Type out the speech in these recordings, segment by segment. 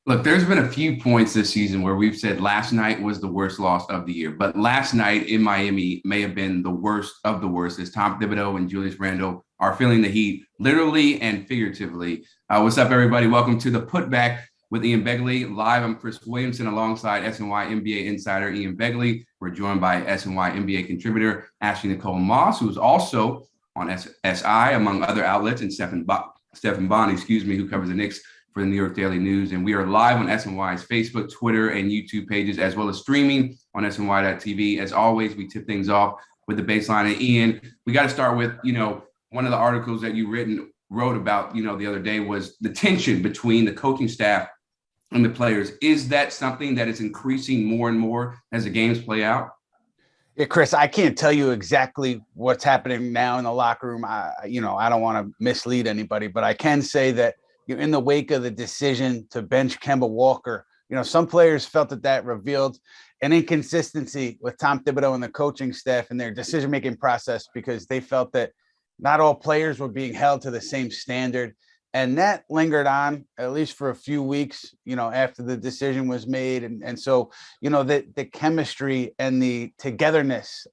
Look, there's been a few points this season where we've said last night was the worst loss of the year, but last night in Miami may have been the worst of the worst as Tom Thibodeau and Julius Randle are feeling the heat literally and figuratively. What's up, everybody? Welcome to the Putback with Ian Begley. Live, I'm Chris Williamson alongside SNY NBA insider Ian Begley. We're joined by SNY NBA contributor Ashley Nicole Moss, who's also on SI, among other outlets, and Stefan Bondy, who covers the Knicks for the New York Daily News. And we are live on SNY's Facebook, Twitter, and YouTube pages, as well as streaming on SNY.TV. As always, we tip things off with the baseline. And Ian, we got to start with, one of the articles that you wrote about, the other day was the tension between the coaching staff and the players. Is that something that is increasing more and more as the games play out? Yeah, Chris, I can't tell you exactly what's happening now in the locker room. I don't want to mislead anybody, but I can say that in the wake of the decision to bench Kemba Walker, some players felt that revealed an inconsistency with Tom Thibodeau and the coaching staff and their decision-making process, because they felt that not all players were being held to the same standard. And that lingered on at least for a few weeks, after the decision was made. And so, the chemistry and the togetherness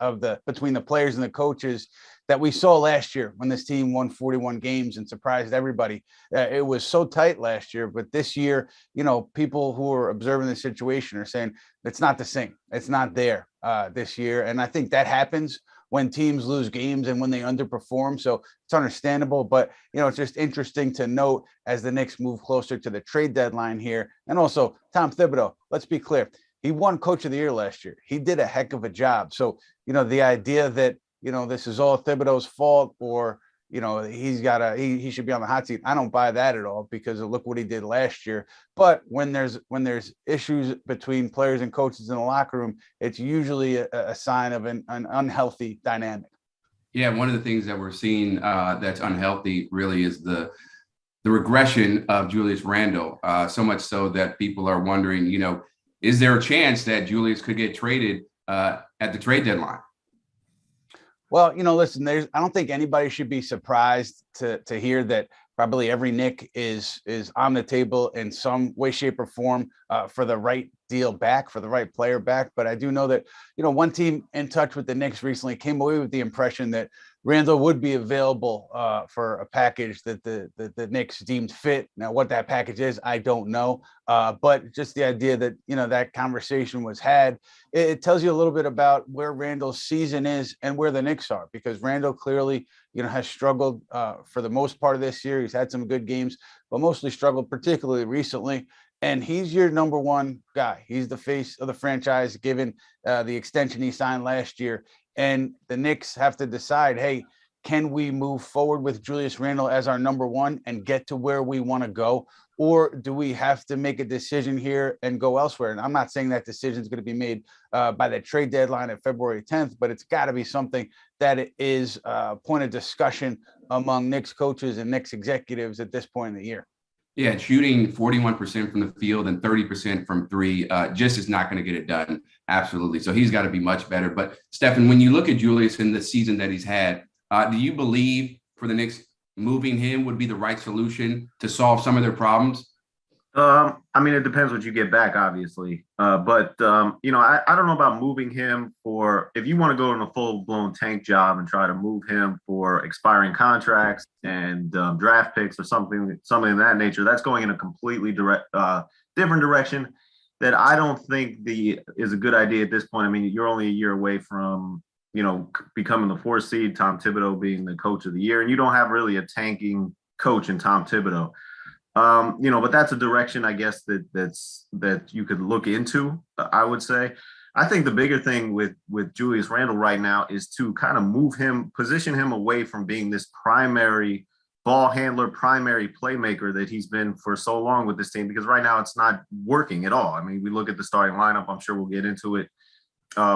between the players and the coaches that we saw last year when this team won 41 games and surprised everybody. It was so tight last year, but this year, people who are observing the situation are saying it's not the same. It's not there this year. And I think that happens when teams lose games and when they underperform. So it's understandable, but it's just interesting to note as the Knicks move closer to the trade deadline here. And also Tom Thibodeau, let's be clear. He won Coach of the Year last year. He did a heck of a job. So, the idea that, this is all Thibodeau's fault, or, he should be on the hot seat. I don't buy that at all, because look what he did last year. But when there's issues between players and coaches in the locker room, it's usually a sign of an unhealthy dynamic. Yeah, one of the things that we're seeing that's unhealthy really is the regression of Julius Randle, so much so that people are wondering, is there a chance that Julius could get traded at the trade deadline? Well, listen, I don't think anybody should be surprised to hear that probably every Knick is on the table in some way, shape, or form for the right deal back, for the right player back. But I do know that, one team in touch with the Knicks recently came away with the impression that Randle would be available for a package that the Knicks deemed fit. Now, what that package is, I don't know. But just the idea that, that conversation was had, it tells you a little bit about where Randle's season is and where the Knicks are, because Randle clearly, has struggled for the most part of this year. He's had some good games, but mostly struggled, particularly recently. And he's your number one guy. He's the face of the franchise, given the extension he signed last year. And the Knicks have to decide, hey, can we move forward with Julius Randle as our number one and get to where we want to go? Or do we have to make a decision here and go elsewhere? And I'm not saying that decision is going to be made by the trade deadline at February 10th, but it's got to be something that is a point of discussion among Knicks coaches and Knicks executives at this point in the year. Yeah, shooting 41% from the field and 30% from three just is not going to get it done. Absolutely. So he's got to be much better. But Stefan, when you look at Julius in the season that he's had, do you believe for the Knicks moving him would be the right solution to solve some of their problems? It depends what you get back, obviously. I don't know about moving him if you want to go in a full-blown tank job and try to move him for expiring contracts and draft picks or something of that nature. That's going in a completely different direction that I don't think is a good idea at this point. You're only a year away from becoming the 4th seed, Tom Thibodeau being the coach of the year, and you don't have really a tanking coach in Tom Thibodeau. But that's a direction, I guess, that you could look into, I would say. I think the bigger thing with Julius Randle right now is to kind of position him away from being this primary ball handler, primary playmaker that he's been for so long with this team, because right now it's not working at all. We look at the starting lineup, I'm sure we'll get into it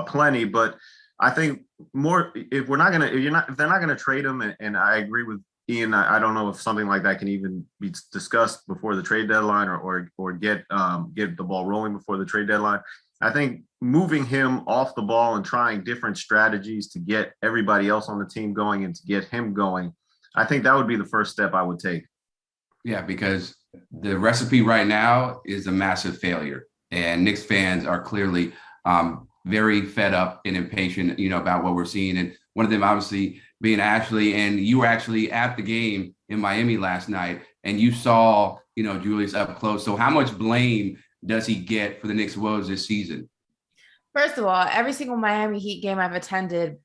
plenty, but I think more if they're not going to trade him, and I agree with Ian, I don't know if something like that can even be discussed before the trade deadline or get the ball rolling before the trade deadline. I think moving him off the ball and trying different strategies to get everybody else on the team going and to get him going, I think that would be the first step I would take. Yeah, because The recipe right now is a massive failure, and Knicks fans are clearly very fed up and impatient, about what we're seeing. And one of them, obviously, being Ashley, and you were actually at the game in Miami last night, and you saw, Julius up close. So how much blame does he get for the Knicks' woes this season? First of all, every single Miami Heat game I've attended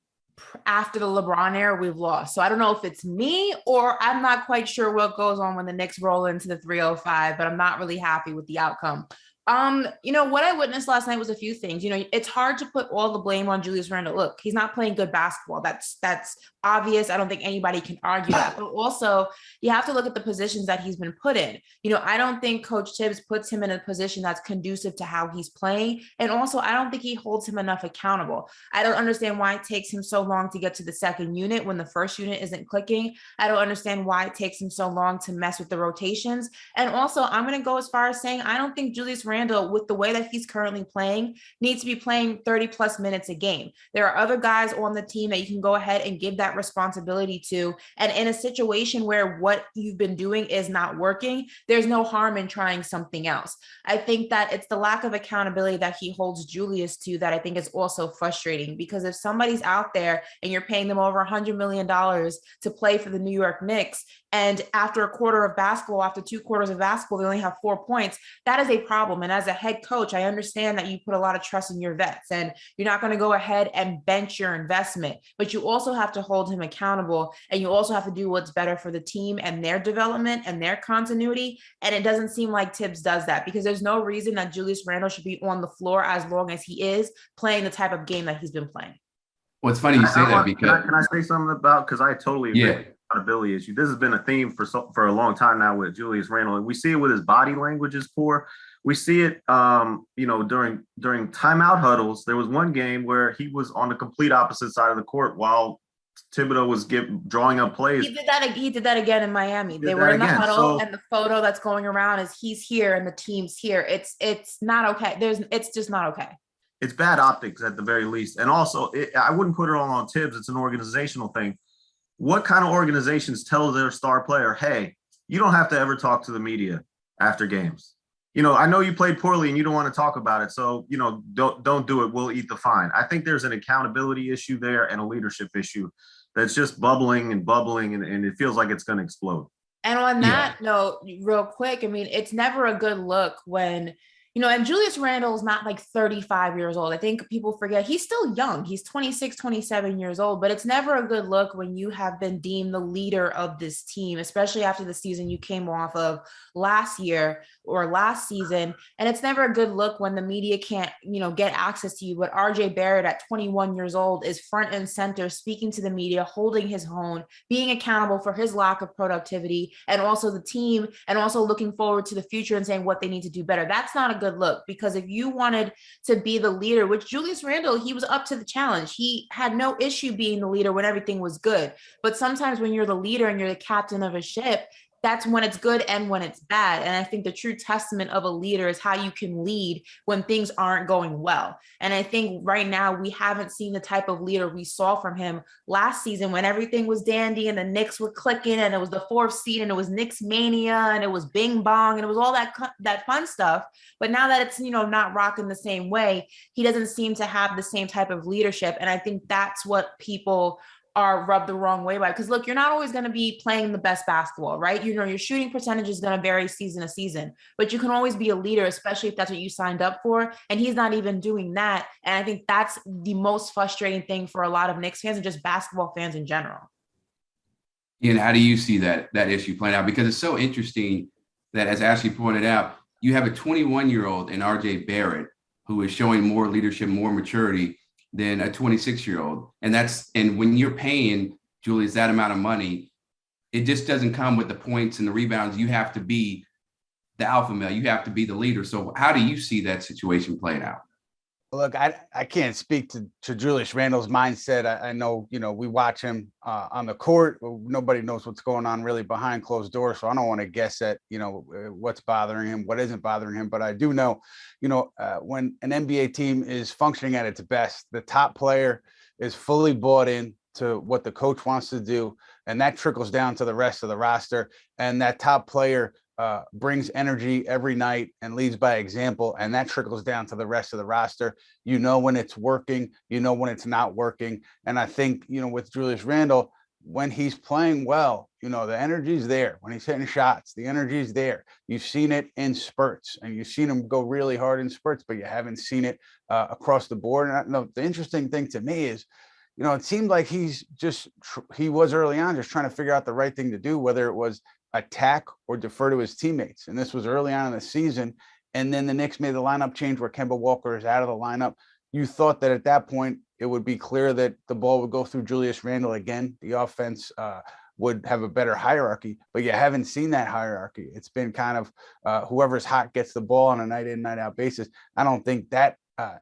after the LeBron era, we've lost. So I don't know if it's me or I'm not quite sure what goes on when the Knicks roll into the 305, but I'm not really happy with the outcome. What I witnessed last night was a few things. It's hard to put all the blame on Julius Randle. Look, he's not playing good basketball. That's obvious. I don't think anybody can argue that. But also, you have to look at the positions that he's been put in. I don't think Coach Tibbs puts him in a position that's conducive to how he's playing. And also, I don't think he holds him enough accountable. I don't understand why it takes him so long to get to the second unit when the first unit isn't clicking. I don't understand why it takes him so long to mess with the rotations. And also, I'm going to go as far as saying I don't think Julius Randle, with the way that he's currently playing, needs to be playing 30 plus minutes a game. There are other guys on the team that you can go ahead and give that responsibility to. And in a situation where what you've been doing is not working, there's no harm in trying something else. I think that it's the lack of accountability that he holds Julius to that I think is also frustrating, because if somebody's out there and you're paying them over $100 million to play for the New York Knicks, and after a quarter of basketball, after 2 quarters of basketball, they only have 4 points, that is a problem. And as a head coach, I understand that you put a lot of trust in your vets and you're not going to go ahead and bench your investment, but you also have to hold him accountable, and you also have to do what's better for the team and their development and their continuity. And it doesn't seem like Tibbs does that, because there's no reason that Julius Randle should be on the floor as long as he is playing the type of game that he's been playing. Well, it's funny you say that because can I say something about, because I totally agree. Yeah. Accountability issue. This has been a theme for a long time now with Julius Randle, and we see it with his body language is poor. We see it, during timeout huddles. There was one game where he was on the complete opposite side of the court while Thibodeau was drawing up plays. He did that again in Miami. They were in the huddle, and the photo that's going around is he's here and the team's here. It's not okay. It's just not okay. It's bad optics at the very least, and also I wouldn't put it all on Tibbs. It's an organizational thing. What kind of organizations tell their star player, hey, you don't have to ever talk to the media after games? I know you played poorly and you don't want to talk about it. So, don't do it. We'll eat the fine. I think there's an accountability issue there and a leadership issue that's just bubbling and bubbling, and it feels like it's going to explode. And on that note, real quick, it's never a good look when and Julius Randle is not like 35 years old. I think people forget he's still young. He's 26, 27 years old, but it's never a good look when you have been deemed the leader of this team, especially after the season you came off of last year or last season. And it's never a good look when the media can't, get access to you. But RJ Barrett at 21 years old is front and center, speaking to the media, holding his own, being accountable for his lack of productivity, and also the team, and also looking forward to the future and saying what they need to do better. That's not a good look, because if you wanted to be the leader, which Julius Randle, he was up to the challenge. He had no issue being the leader when everything was good. But sometimes when you're the leader and you're the captain of a ship, that's when it's good and when it's bad. And I think the true testament of a leader is how you can lead when things aren't going well. And I think right now we haven't seen the type of leader we saw from him last season when everything was dandy and the Knicks were clicking and it was the 4th seed and it was Knicks mania and it was bing bong and it was all that fun stuff. But now that it's, not rocking the same way, he doesn't seem to have the same type of leadership. And I think that's what people are rubbed the wrong way by, because look, you're not always going to be playing the best basketball, right? Your shooting percentage is going to vary season to season, but you can always be a leader, especially if that's what you signed up for. And he's not even doing that. And I think that's the most frustrating thing for a lot of Knicks fans and just basketball fans in general. And how do you see that issue playing out? Because it's so interesting that, as Ashley pointed out, you have a 21-year-old in RJ Barrett who is showing more leadership, more maturity than a 26-year-old. And when you're paying Julius that amount of money, it just doesn't come with the points and the rebounds. You have to be the alpha male. You have to be the leader. So how do you see that situation playing out? Look, I can't speak to Julius Randle's mindset. I know, we watch him on the court. Nobody knows what's going on really behind closed doors. So I don't want to guess at, what's bothering him, what isn't bothering him. But I do know, when an NBA team is functioning at its best, the top player is fully bought in to what the coach wants to do. And that trickles down to the rest of the roster. And that top player brings energy every night and leads by example, and that trickles down to the rest of the roster. You know when it's working, you know when it's not working. And I think, with Julius Randle, when he's playing well, the energy's there. When he's hitting shots, the energy's there. You've seen it in spurts, and you've seen him go really hard in spurts, but you haven't seen it across the board. And the interesting thing to me is, it seemed like he was early on just trying to figure out the right thing to do, whether it was attack or defer to his teammates. And this was early on in the season. And then the Knicks made the lineup change where Kemba Walker is out of the lineup. You thought that at that point, it would be clear that the ball would go through Julius Randle again. The offense would have a better hierarchy, but you haven't seen that hierarchy. It's been kind of whoever's hot gets the ball on a night in, night out basis. I don't think that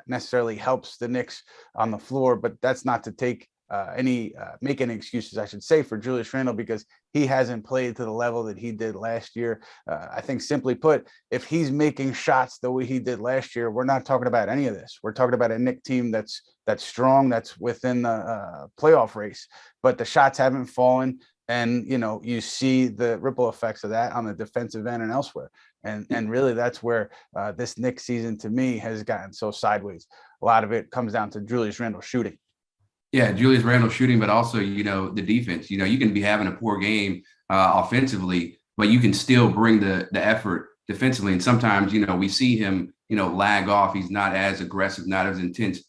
necessarily helps the Knicks on the floor, but that's not to make any excuses, I should say, for Julius Randle, because he hasn't played to the level that he did last year. I think, simply put, if he's making shots the way he did last year, we're not talking about any of this. We're talking about a Knicks team that's strong, that's within the playoff race, but the shots haven't fallen. And, you see the ripple effects of that on the defensive end and elsewhere. And really, that's where this Knicks season, to me, has gotten so sideways. A lot of it comes down to Julius Randle shooting. Yeah, Julius Randle shooting, but also, the defense. You can be having a poor game offensively, but you can still bring the effort defensively. And sometimes, we see him, lag off. He's not as aggressive, not as intense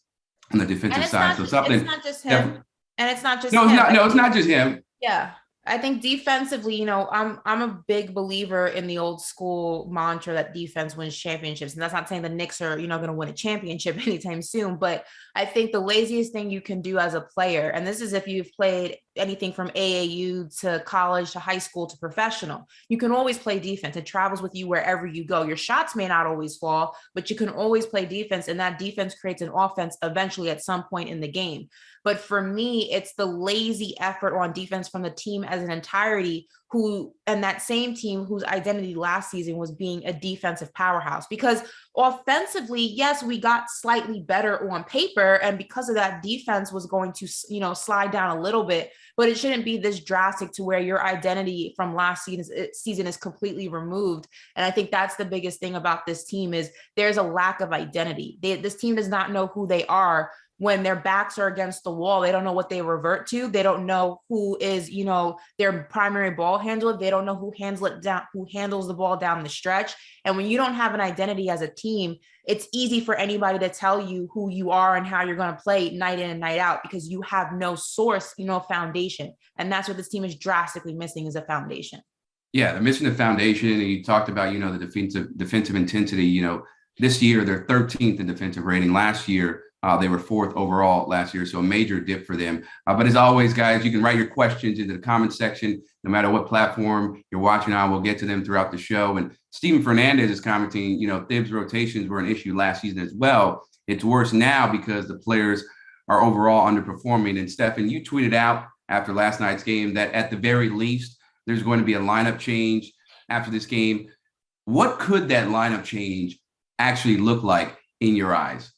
on the defensive side. It's not just him. And it's not just him. It's not just him. Yeah. I think defensively, I'm a big believer in the old school mantra that defense wins championships. And that's not saying the Knicks are, going to win a championship anytime soon. But I think the laziest thing you can do as a player, and this is if you've played anything from AAU to college to high school to professional, you can always play defense. It travels with you wherever you go. Your shots may not always fall, but you can always play defense. And that defense creates an offense eventually at some point in the game. But for me, it's the lazy effort on defense from the team as an entirety, and that same team whose identity last season was being a defensive powerhouse. Because offensively, yes, we got slightly better on paper. And because of that, defense was going to, slide down a little bit, but it shouldn't be this drastic to where your identity from last season is completely removed. And I think that's the biggest thing about this team is there's a lack of identity. This team does not know who they are. When their backs are against the wall, they don't know what they revert to. They don't know who is, their primary ball handler. They don't know who handles the ball down the stretch. And when you don't have an identity as a team, it's easy for anybody to tell you who you are and how you're going to play night in and night out, because you have no source, foundation. And that's what this team is drastically missing, is a foundation. Yeah, they're missing the foundation. And you talked about, the defensive intensity. This year they're 13th in defensive rating. Last year, they were 4th overall last year, so a major dip for them. But as always, guys, you can write your questions into the comment section, no matter what platform you're watching on. We'll get to them throughout the show. And Steven Fernandez is commenting, Thibs' rotations were an issue last season as well. It's worse now because the players are overall underperforming. And Stefan, you tweeted out after last night's game that at the very least, there's going to be a lineup change after this game. What could that lineup change actually look like in your eyes?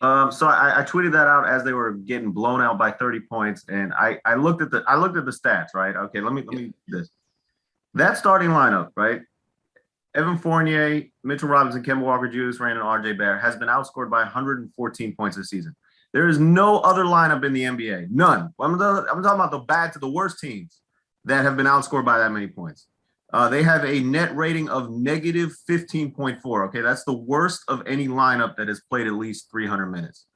So I tweeted that out as they were getting blown out by 30 points, and I looked at the stats, right? Okay, let me do this. That starting lineup, right? Evan Fournier, Mitchell Robinson, Kemba Walker, Julius Randle, and RJ Barrett has been outscored by 114 points this season. There is no other lineup in the NBA, none. I'm talking about the bad to the worst teams that have been outscored by that many points. They have a net rating of negative 15.4. Okay, that's the worst of any lineup that has played at least 300 minutes.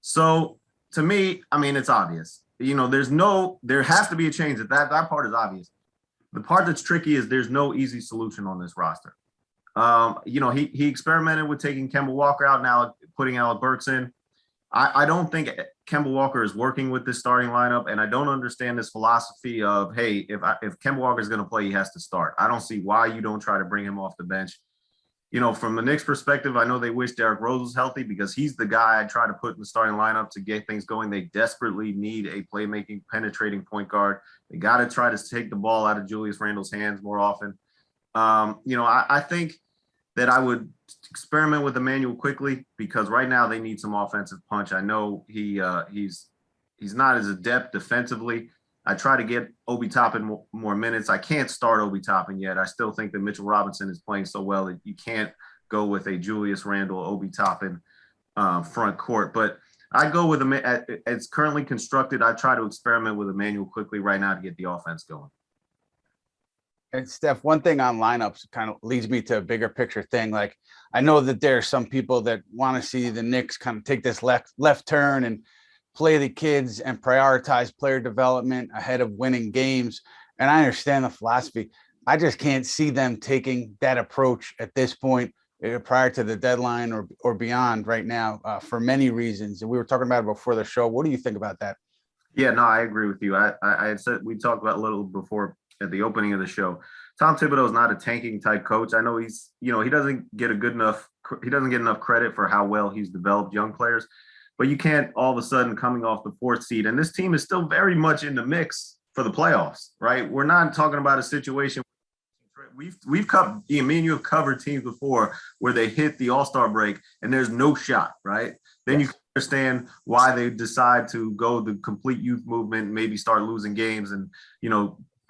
So to me, it's obvious. There has to be a change. That part is obvious. The part that's tricky is there's no easy solution on this roster. He experimented with taking Kemba Walker out, now putting Alec Burks in. I don't think Kemba Walker is working with this starting lineup, and I don't understand this philosophy of, hey, if Kemba Walker is going to play, he has to start. I don't see why you don't try to bring him off the bench. From the Knicks' perspective, I know they wish Derrick Rose was healthy because he's the guy I try to put in the starting lineup to get things going. They desperately need a playmaking, penetrating point guard. They got to try to take the ball out of Julius Randle's hands more often. I think that I would experiment with Emmanuel quickly because right now they need some offensive punch. I know he's not as adept defensively, I try to get Obi Toppin more minutes. I can't start Obi Toppin yet. I still think that Mitchell Robinson is playing so well that you can't go with a Julius Randle, Obi Toppin front court. But I go with it's currently constructed. I try to experiment with Emmanuel quickly right now to get the offense going. And Steph, one thing on lineups kind of leads me to a bigger picture thing. Like, I know that there are some people that want to see the Knicks kind of take this left turn and play the kids and prioritize player development ahead of winning games. And I understand the philosophy. I just can't see them taking that approach at this point prior to the deadline or beyond right now for many reasons. And we were talking about it before the show. What do you think about that? Yeah, no, I agree with you. I had said, we talked about a little before at the opening of the show. Tom Thibodeau is not a tanking type coach. I know he's, he doesn't get enough credit for how well he's developed young players, but you can't all of a sudden coming off the 4th seed. And this team is still very much in the mix for the playoffs, right? We're not talking about a situation. We've covered, me and you have covered teams before where they hit the All-Star break and there's no shot, right? Then you can understand why they decide to go the complete youth movement, maybe start losing games and,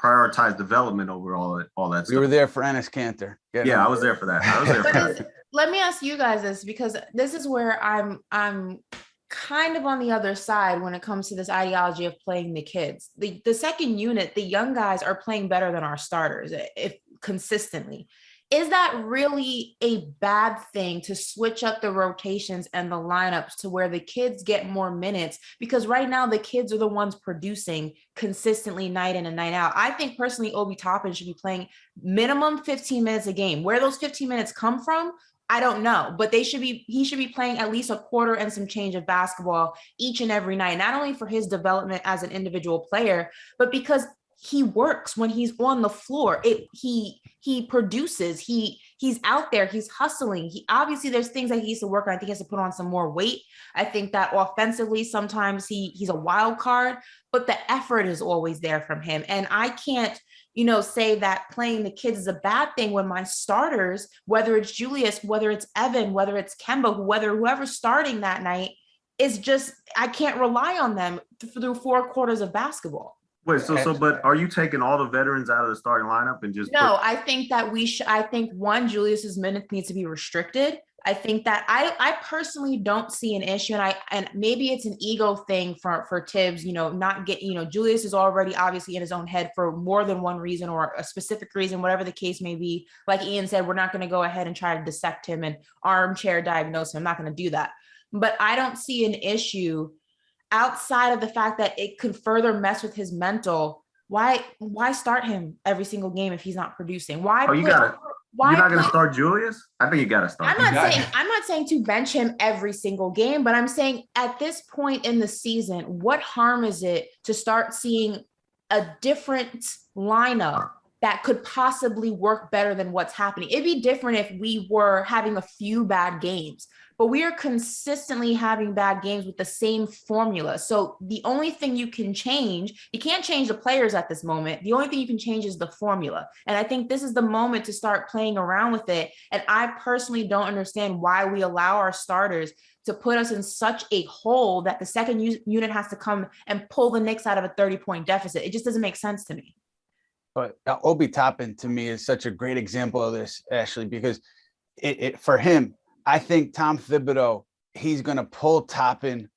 prioritize development over all that stuff. You were there for Enes Kanter. Yeah, I was there for that. Let me ask you guys this, because this is where I'm kind of on the other side when it comes to this ideology of playing the kids. The second unit, the young guys are playing better than our starters, if consistently. Is that really a bad thing to switch up the rotations and the lineups to where the kids get more minutes? Because right now the kids are the ones producing consistently night in and night out. I think personally, Obi Toppin should be playing minimum 15 minutes a game. Where those 15 minutes come from, I don't know, but he should be playing at least a quarter and some change of basketball each and every night, not only for his development as an individual player, but because he works when he's on the floor. He produces, he's out there, he's hustling. He obviously, there's things that he needs to work on. I think he has to put on some more weight. I think that offensively, sometimes he's a wild card, but the effort is always there from him. And I can't, say that playing the kids is a bad thing when my starters, whether it's Julius, whether it's Evan, whether it's Kemba, whoever's starting that night, is just, I can't rely on them through 4 quarters of basketball. Wait, but are you taking all the veterans out of the starting lineup and just? No, I think that I think Julius's minutes needs to be restricted. I think that I personally don't see an issue, and maybe it's an ego thing for Tibbs, not get, Julius is already obviously in his own head for more than one reason or a specific reason, whatever the case may be. Like Ian said, we're not going to go ahead and try to dissect him and armchair diagnose him. I'm not going to do that. But I don't see an issue outside of the fact that it could further mess with his mental. Why start him every single game if he's not producing? You're not going to start Julius? I think you got to start. I'm not saying to bench him every single game, but I'm saying at this point in the season, what harm is it to start seeing a different lineup that could possibly work better than what's happening? It'd be different if we were having a few bad games, but we are consistently having bad games with the same formula. So the only thing you can't change the players at this moment. The only thing you can change is the formula. And I think this is the moment to start playing around with it. And I personally don't understand why we allow our starters to put us in such a hole that the second unit has to come and pull the Knicks out of a 30-point deficit. It just doesn't make sense to me. But Obi Toppin to me is such a great example of this, Ashley, because it for him, I think Tom Thibodeau, he's going to pull Toppin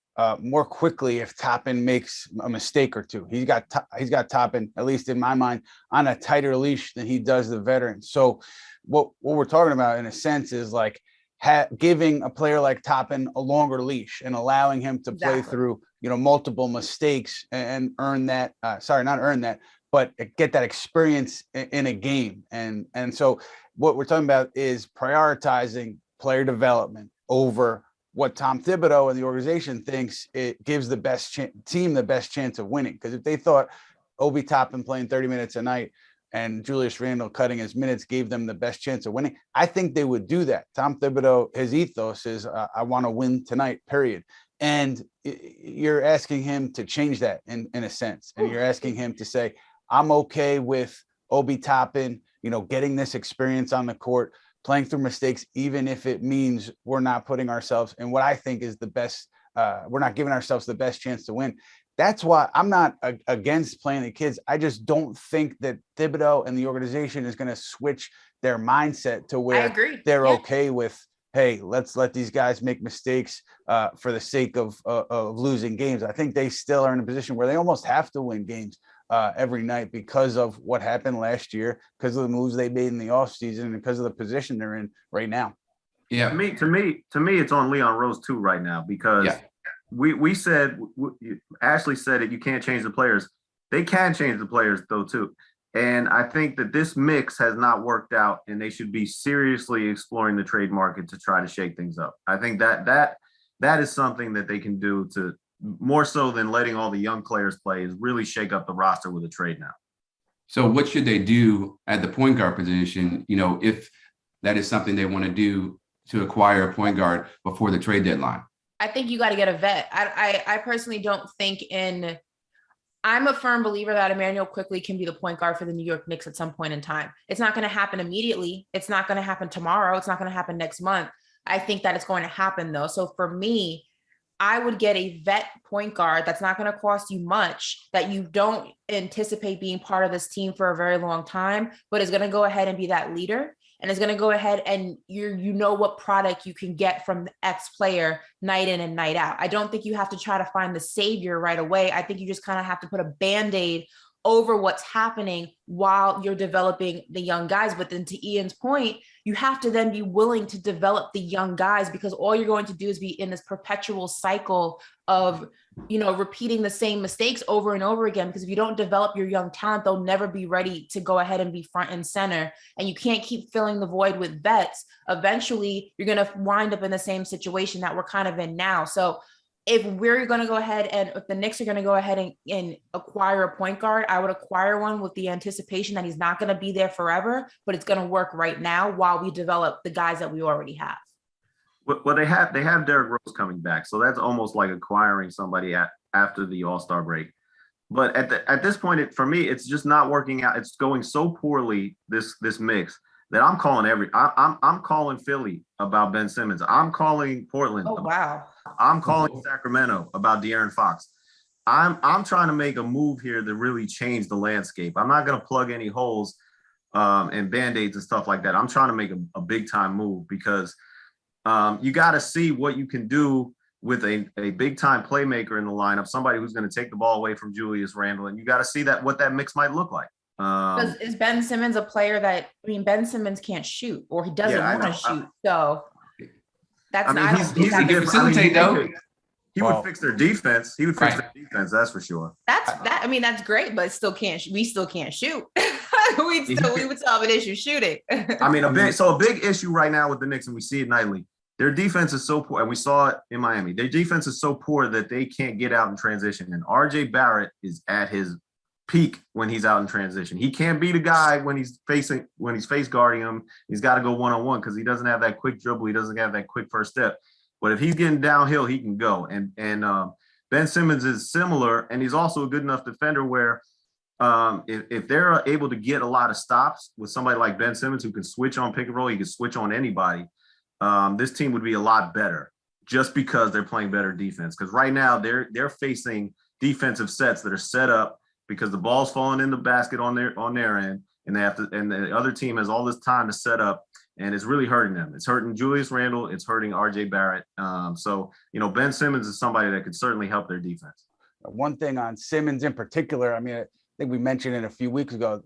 more quickly if Toppin makes a mistake or two. He's got Toppin, at least in my mind, on a tighter leash than he does the veterans. So what we're talking about in a sense is like giving a player like Toppin a longer leash and allowing him to play through, multiple mistakes and earn that. Not earn that, but get that experience in a game. And so what we're talking about is prioritizing player development over what Tom Thibodeau and the organization thinks it gives the best team the best chance of winning. Because if they thought Obi Toppin playing 30 minutes a night and Julius Randle cutting his minutes gave them the best chance of winning, I think they would do that. Tom Thibodeau, his ethos is I want to win tonight, period. And you're asking him to change that in a sense. And you're asking him to say, I'm okay with Obi Toppin, getting this experience on the court, playing through mistakes, even if it means we're not putting ourselves in what I think is the best, we're not giving ourselves the best chance to win. That's why I'm not against playing the kids. I just don't think that Thibodeau and the organization is going to switch their mindset to where they're okay with, hey, let's let these guys make mistakes for the sake of losing games. I think they still are in a position where they almost have to win games every night because of what happened last year, because of the moves they made in the offseason, and because of the position they're in right now. Yeah. To me, it's on Leon Rose too right now, because we said, Ashley said it, you can't change the players. They can change the players though too. And I think that this mix has not worked out, and they should be seriously exploring the trade market to try to shake things up. I think that is something that they can do, to more so than letting all the young players play, is really shake up the roster with a trade now. So what should they do at the point guard position, if that is something they want to do, to acquire a point guard before the trade deadline? I think you got to get a vet. I personally don't think I'm a firm believer that Emmanuel Quickley can be the point guard for the New York Knicks at some point in time. It's not going to happen immediately. It's not going to happen tomorrow. It's not going to happen next month. I think that it's going to happen though. So for me, I would get a vet point guard that's not going to cost you much, that you don't anticipate being part of this team for a very long time, but is going to go ahead and be that leader, and is going to go ahead and you know what product you can get from the X player night in and night out. I don't think you have to try to find the savior right away. I think you just kind of have to put a Band-Aid over what's happening while you're developing the young guys. But then to Ian's point, you have to then be willing to develop the young guys, because all you're going to do is be in this perpetual cycle of, repeating the same mistakes over and over again. Because if you don't develop your young talent, they'll never be ready to go ahead and be front and center. And you can't keep filling the void with vets. Eventually, you're going to wind up in the same situation that we're kind of in now. So if we're going to go ahead and if the Knicks are going to go ahead and acquire a point guard, I would acquire one with the anticipation that he's not going to be there forever, but it's going to work right now while we develop the guys that we already have. Well, they have Derrick Rose coming back, so that's almost like acquiring somebody after the All-Star break. But at this point, for me, it's just not working out. It's going so poorly, this mix, that I'm calling I'm calling Philly about Ben Simmons. I'm calling Portland. Oh wow. I'm calling Sacramento about De'Aaron Fox. I'm trying to make a move here that really change the landscape. I'm not going to plug any holes and Band-Aids and stuff like that. I'm trying to make a big time move, because you got to see what you can do with a big time playmaker in the lineup, somebody who's going to take the ball away from Julius Randle, and you got to see what that mix might look like. Is Ben Simmons a player that, Ben Simmons can't shoot, or he doesn't want to shoot. So that's he can facilitate though. He would fix their defense. He would fix their defense. That's for sure. That's great, but we still can't shoot. we would still have an issue shooting. A big issue right now with the Knicks, and we see it nightly. Their defense is so poor, and we saw it in Miami. Their defense is so poor that they can't get out in transition. And RJ Barrett is at his peak when he's out in transition. He can't be the guy when he's face guarding him. He's got to go one-on-one because he doesn't have that quick dribble. He doesn't have that quick first step. But if he's getting downhill, he can go. And Ben Simmons is similar, and he's also a good enough defender where if they're able to get a lot of stops with somebody like Ben Simmons who can switch on pick and roll, he can switch on anybody. This team would be a lot better just because they're playing better defense. Because right now they're facing defensive sets that are set up because the ball's falling in the basket on their end, and the other team has all this time to set up, and it's really hurting them. It's hurting Julius Randle. It's hurting RJ Barrett. So Ben Simmons is somebody that could certainly help their defense. One thing on Simmons in particular, I think we mentioned it a few weeks ago.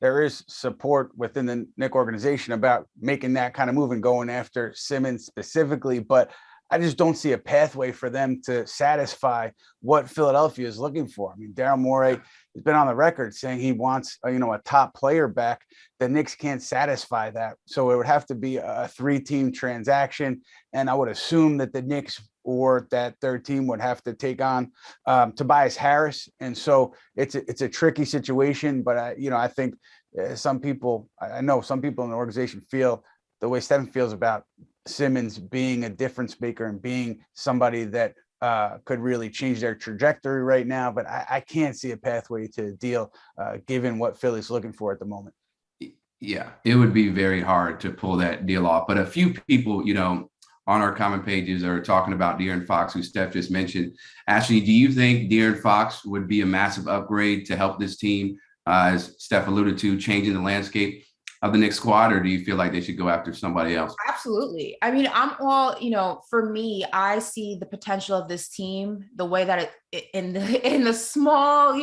There is support within the Knicks organization about making that kind of move and going after Simmons specifically, but I just don't see a pathway for them to satisfy what Philadelphia is looking for. Daryl Morey has been on the record saying he wants, a top player back. The Knicks can't satisfy that. So it would have to be a 3-team transaction. And I would assume that the Knicks or that third team would have to take on Tobias Harris. And so it's a tricky situation, but I think I know some people in the organization feel the way Stefan feels about Simmons being a difference maker and being somebody that could really change their trajectory right now. But I can't see a pathway to a deal given what Philly's looking for at the moment. Yeah, it would be very hard to pull that deal off. But a few people, on our comment pages are talking about De'Aaron Fox, who Steph just mentioned. Ashley, do you think De'Aaron Fox would be a massive upgrade to help this team, as Steph alluded to, changing the landscape of the Knicks squad, or do you feel like they should go after somebody else? Absolutely. I mean, I'm all, for me, I see the potential of this team, the way that in the small,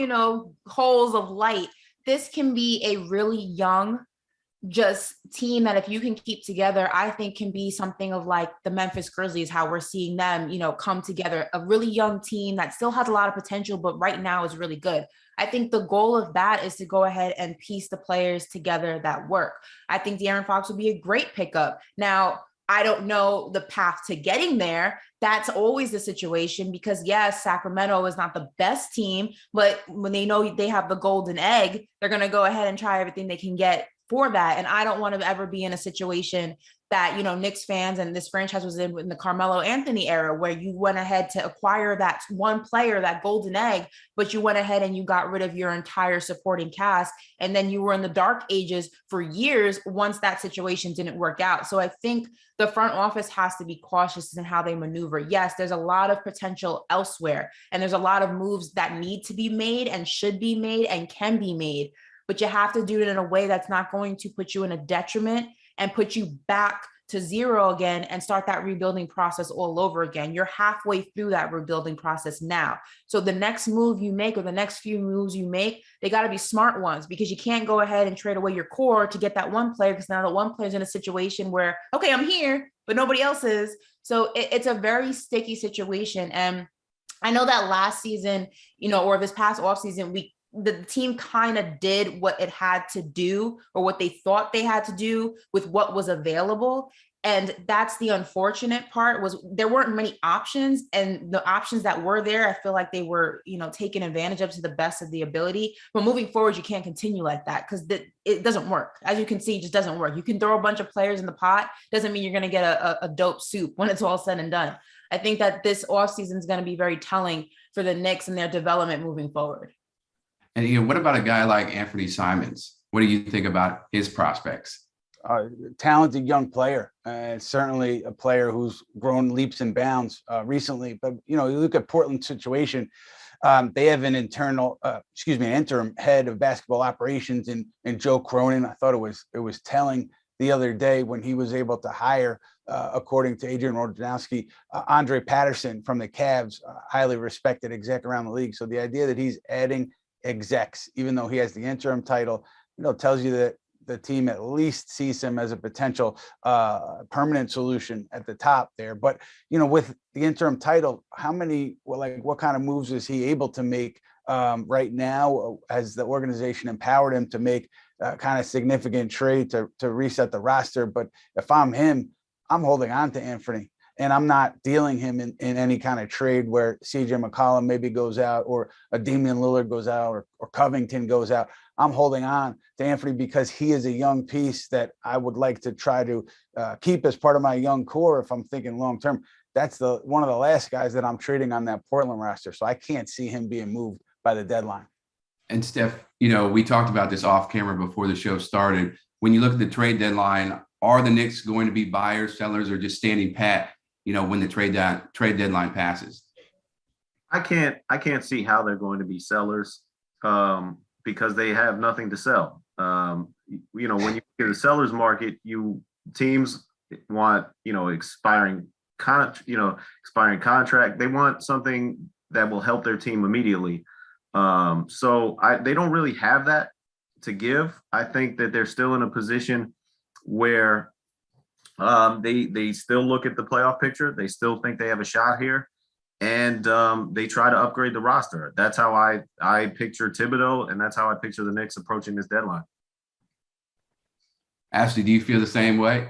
holes of light, this can be a really young, just team that if you can keep together, I think can be something of like the Memphis Grizzlies, how we're seeing them, come together, a really young team that still has a lot of potential, but right now is really good. I think the goal of that is to go ahead and piece the players together that work. I think De'Aaron Fox would be a great pickup. Now, I don't know the path to getting there. That's always the situation because yes, Sacramento is not the best team, but when they know they have the golden egg, they're going to go ahead and try everything they can get for that. And I don't want to ever be in a situation that, Knicks fans and this franchise was in the Carmelo Anthony era, where you went ahead to acquire that one player, that golden egg, but you went ahead and you got rid of your entire supporting cast. And then you were in the dark ages for years once that situation didn't work out. So I think the front office has to be cautious in how they maneuver. Yes, there's a lot of potential elsewhere, and there's a lot of moves that need to be made and should be made and can be made, but you have to do it in a way that's not going to put you in a detriment and put you back to zero again and start that rebuilding process all over again. You're halfway through that rebuilding process now. So the next move you make, or the next few moves you make, they got to be smart ones, because you can't go ahead and trade away your core to get that one player, because now the one player is in a situation where, okay, I'm here, but nobody else is. So it's a very sticky situation. And I know that last season, or this past offseason, the team kind of did what it had to do, or what they thought they had to do with what was available. And that's the unfortunate part, was there weren't many options, and the options that were there, I feel like they were, taken advantage of to the best of the ability. But moving forward, you can't continue like that, because it doesn't work. As you can see, it just doesn't work. You can throw a bunch of players in the pot. Doesn't mean you're going to get a dope soup when it's all said and done. I think that this offseason is going to be very telling for the Knicks and their development moving forward. And what about a guy like Anthony Simons? What do you think about his prospects? Talented young player, and certainly a player who's grown leaps and bounds recently. But you look at Portland's situation; they have an interim head of basketball operations in Joe Cronin. I thought it was telling the other day when he was able to hire, according to Adrian Wojnarowski, Andre Patterson from the Cavs, highly respected exec around the league. So the idea that he's adding execs, even though he has the interim title, tells you that the team at least sees him as a potential permanent solution at the top there. But, with the interim title, what kind of moves is he able to make right now? Has the organization empowered him to make kind of significant trade to reset the roster? But if I'm him, I'm holding on to Anthony. And I'm not dealing him in any kind of trade where CJ McCollum maybe goes out, or a Damian Lillard goes out, or Covington goes out. I'm holding on to Anthony because he is a young piece that I would like to try to keep as part of my young core if I'm thinking long term. That's one of the last guys that I'm trading on that Portland roster. So I can't see him being moved by the deadline. And Steph, we talked about this off camera before the show started. When you look at the trade deadline, are the Knicks going to be buyers, sellers, or just standing pat, when the trade deadline passes? I can't see how they're going to be sellers because they have nothing to sell. When you get a seller's market, teams want, expiring contract. They want something that will help their team immediately. So they don't really have that to give. I think that they're still in a position where they still look at the playoff picture. They still think they have a shot here, and they try to upgrade the roster. That's how I picture Thibodeau, and that's how I picture the Knicks approaching this deadline. Ashley, do you feel the same way?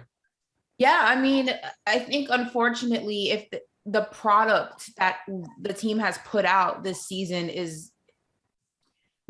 Yeah, I mean, I think unfortunately, if the product that the team has put out this season is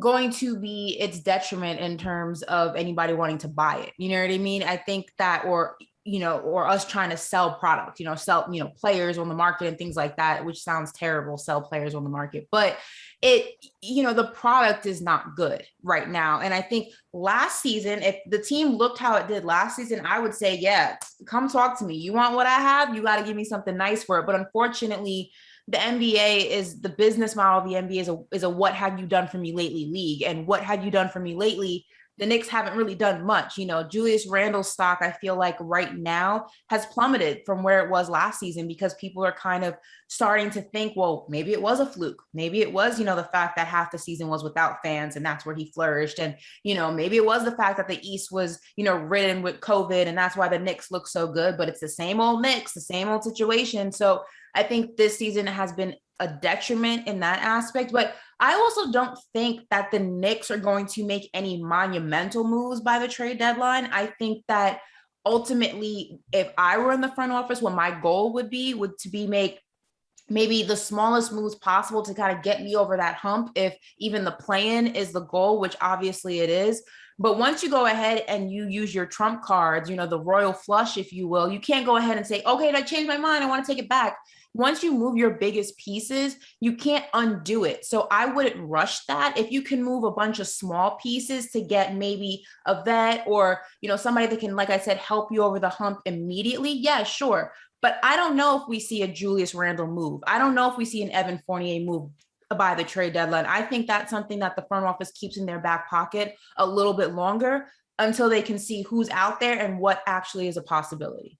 going to be its detriment in terms of anybody wanting to buy it. You know what I mean? I think that, or or us trying to sell product, sell, players on the market and things like that, which sounds terrible, sell players on the market, but the product is not good right now. And I think last season, if the team looked how it did last season, I would say, yeah, come talk to me. You want what I have? You got to give me something nice for it. But unfortunately, the NBA is the business model of the NBA is a what have you done for me lately league. And what have you done for me lately? The Knicks haven't really done much. Julius Randle's stock, I feel like right now has plummeted from where it was last season because people are kind of starting to think, well, maybe it was a fluke. Maybe it was, the fact that half the season was without fans and that's where he flourished. And, maybe it was the fact that the East was, ridden with COVID and that's why the Knicks look so good, but it's the same old Knicks, the same old situation. So I think this season has been a detriment in that aspect, but I also don't think that the Knicks are going to make any monumental moves by the trade deadline. I think that ultimately, if I were in the front office, what my goal would be make maybe the smallest moves possible to kind of get me over that hump. If even the play-in is the goal, which obviously it is. But once you go ahead and you use your trump cards, the royal flush, if you will, you can't go ahead and say, okay, I changed my mind, I want to take it back. Once you move your biggest pieces, you can't undo it. So I wouldn't rush that. If you can move a bunch of small pieces to get maybe a vet or, somebody that can, like I said, help you over the hump immediately. Yeah, sure. But I don't know if we see a Julius Randle move. I don't know if we see an Evan Fournier move by the trade deadline. I think that's something that the front office keeps in their back pocket a little bit longer until they can see who's out there and what actually is a possibility.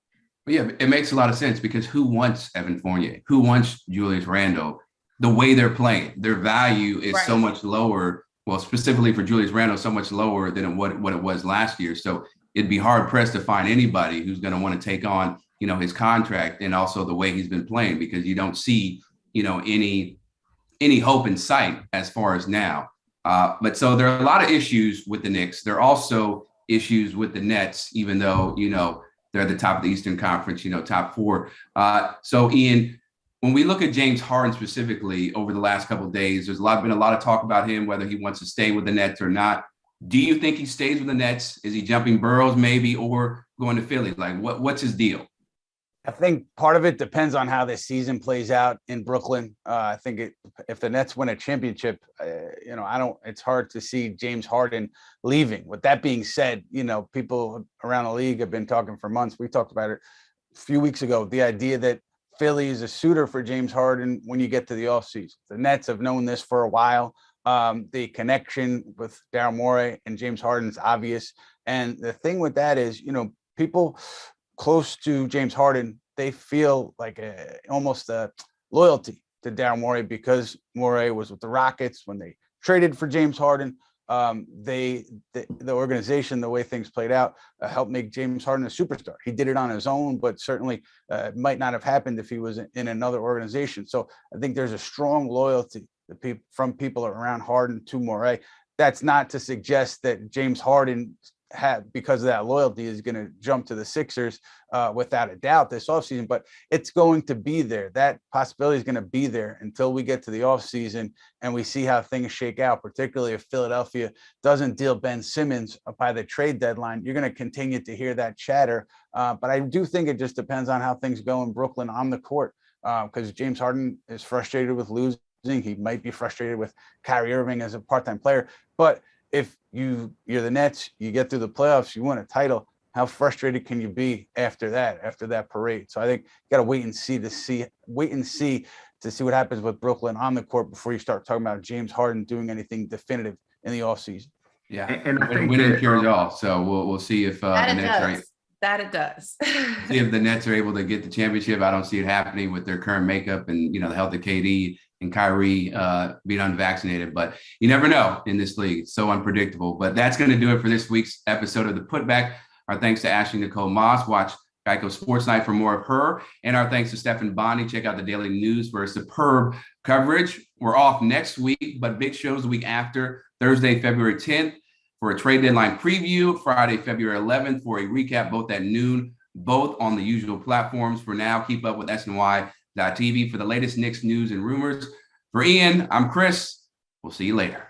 Yeah, it makes a lot of sense because who wants Evan Fournier? Who wants Julius Randle? The way they're playing, their value is so much lower. Well, specifically for Julius Randle, so much lower than what it was last year. So it'd be hard pressed to find anybody who's going to want to take on, his contract and also the way he's been playing because you don't see, any hope in sight as far as now. But so there are a lot of issues with the Knicks. There are also issues with the Nets, even though, they're at the top of the Eastern Conference, top four. So, Ian, when we look at James Harden specifically over the last couple of days, there's been a lot of talk about him, whether he wants to stay with the Nets or not. Do you think he stays with the Nets? Is he jumping boroughs maybe or going to Philly? Like, what's his deal? I think part of it depends on how this season plays out in Brooklyn. I think if the Nets win a championship, it's hard to see James Harden leaving. With that being said, people around the league have been talking for months. We talked about it a few weeks ago, the idea that Philly is a suitor for James Harden when you get to the offseason. The Nets have known this for a while. The connection with Daryl Morey and James Harden is obvious. And the thing with that is, people close to James Harden, they feel like almost a loyalty to Daryl Morey because Morey was with the Rockets when they traded for James Harden. The organization, the way things played out, helped make James Harden a superstar. He did it on his own, but certainly might not have happened if he was in another organization. So I think there's a strong loyalty from people around Harden to Morey. That's not to suggest that James Harden because of that loyalty is going to jump to the Sixers without a doubt this offseason, but it's going to be there. That possibility is going to be there until we get to the offseason and we see how things shake out, particularly if Philadelphia doesn't deal Ben Simmons by the trade deadline. You're going to continue to hear that chatter. But I do think it just depends on how things go in Brooklyn on the court because James Harden is frustrated with losing. He might be frustrated with Kyrie Irving as a part-time player, but if you're the Nets, you get through the playoffs, you win a title, how frustrated can you be after that parade? So I think you got to wait and see what happens with Brooklyn on the court before you start talking about James Harden doing anything definitive in the offseason. Yeah, and I think winning cures all. So we'll see if the Nets it does. See if the Nets are able to get the championship. I don't see it happening with their current makeup and the health of KD and Kyrie being unvaccinated. But you never know in this league. It's so unpredictable. But that's going to do it for this week's episode of the Putback. Our thanks to Ashley Nicole Moss. Watch Geico Sports Night for more of her. And our thanks to Stefan Bondy. Check out the Daily News for superb coverage. We're off next week, but big shows the week after. Thursday, February 10th for a trade deadline preview. Friday, February 11th for a recap, both at noon, both on the usual platforms. For now, keep up with SNY.TV for the latest Knicks news and rumors. For Ian, I'm Chris. We'll see you later.